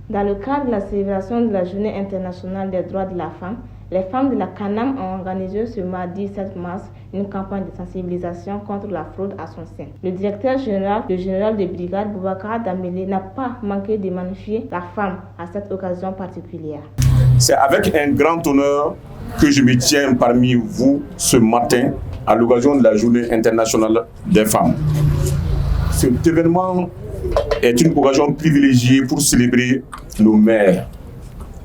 Dans le cadre de la célébration de la Journée internationale des droits de la femme, les femmes de la CANAM ont organisé ce mardi 7 mars une campagne de sensibilisation contre la fraude à son sein. Le directeur général, le général de brigade Boubacar Dambélé, n'a pas manqué de magnifier la femme à cette occasion particulière. C'est avec un grand honneur que je me tiens parmi vous ce matin à l'occasion de la Journée internationale des femmes. Cet événement est une occasion privilégiée pour célébrer nos mères,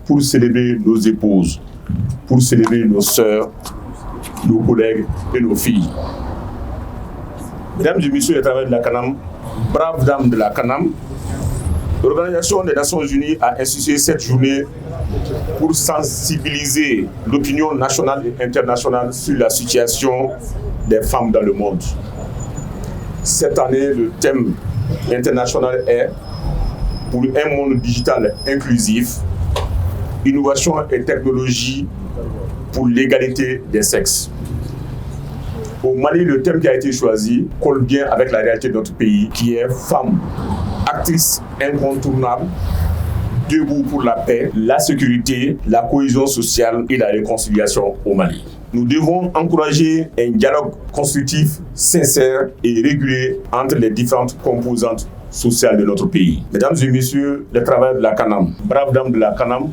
pour célébrer nos épouses, pour célébrer nos sœurs, nos collègues et nos filles. Mesdames et messieurs les travailleurs de la CANAM, braves dames de la CANAM, l'Organisation des Nations Unies a institué cette journée pour sensibiliser l'opinion nationale et internationale sur la situation des femmes dans le monde. Cette année, le thème international est « Pour un monde digital inclusif, innovation et technologie pour l'égalité des sexes ». Au Mali, le thème qui a été choisi colle bien avec la réalité de notre pays, qui est « Femmes, actrices incontournables, debout pour la paix, la sécurité, la cohésion sociale et la réconciliation au Mali ». Nous devons encourager un dialogue constructif, sincère et régulier entre les différentes composantes sociales de notre pays. Mesdames et messieurs les travailleurs de la CANAM, braves dames de la CANAM,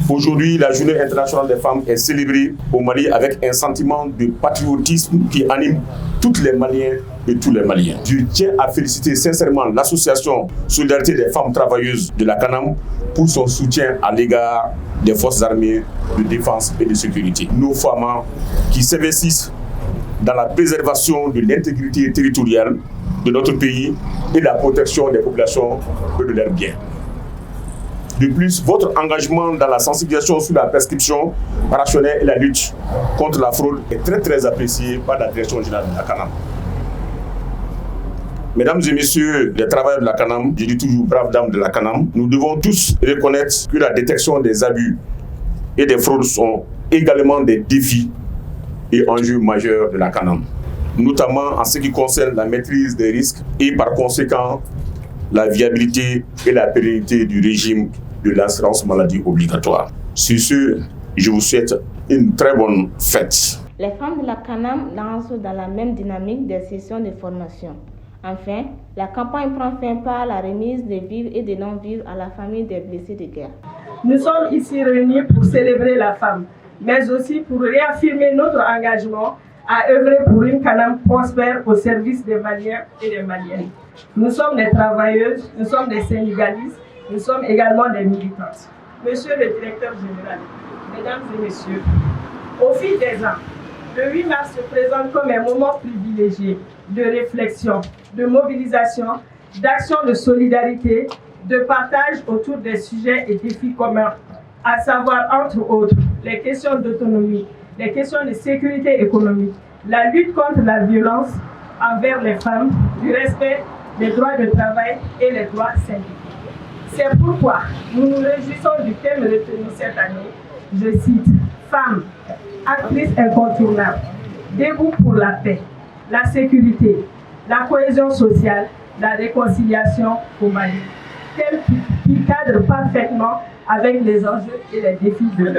aujourd'hui, la Journée internationale des femmes est célébrée au Mali avec un sentiment de patriotisme qui anime toutes les Maliens et tous les Maliens. Je tiens à féliciter sincèrement l'association Solidarité des femmes travailleuses de la CANAM pour son soutien à l'égard des forces armées de défense et de sécurité. Nos femmes qui s'investissent dans la préservation de l'intégrité territoriale de notre pays et la protection des populations et de leurs biens. De plus, votre engagement dans la sensibilisation sur la prescription rationnelle et la lutte contre la fraude est très apprécié par la direction générale de la CANAM. Mesdames et messieurs les travailleurs de la CANAM, je dis toujours braves dames de la CANAM, nous devons tous reconnaître que la détection des abus et des fraudes sont également des défis et enjeux majeurs de la CANAM, notamment en ce qui concerne la maîtrise des risques et par conséquent la viabilité et la pérennité du régime de l'assurance maladie obligatoire. Sur ce, je vous souhaite une très bonne fête. Les femmes de la CANAM lancent dans la même dynamique des sessions de formation. Enfin, la campagne prend fin par la remise des vivres et des non-vivres à la famille des blessés de guerre. Nous sommes ici réunis pour célébrer la femme, mais aussi pour réaffirmer notre engagement à œuvrer pour une CANAM prospère au service des Maliens et des Maliennes. Nous sommes des travailleuses, nous sommes des syndicalistes, nous sommes également des militantes. Monsieur le directeur général, mesdames et messieurs, au fil des ans, le 8 mars se présente comme un moment privilégié de réflexion, de mobilisation, d'action de solidarité, de partage autour des sujets et défis communs, à savoir entre autres les questions d'autonomie, les questions de sécurité économique, la lutte contre la violence envers les femmes, du respect des droits de travail et les droits syndicaux. C'est pourquoi nous nous réjouissons du thème retenu cette année, je cite, « Femmes, actrices incontournables, debout pour la paix, la sécurité, la cohésion sociale, la réconciliation au Mali », thème qui cadre parfaitement avec les enjeux et les défis de l'heure.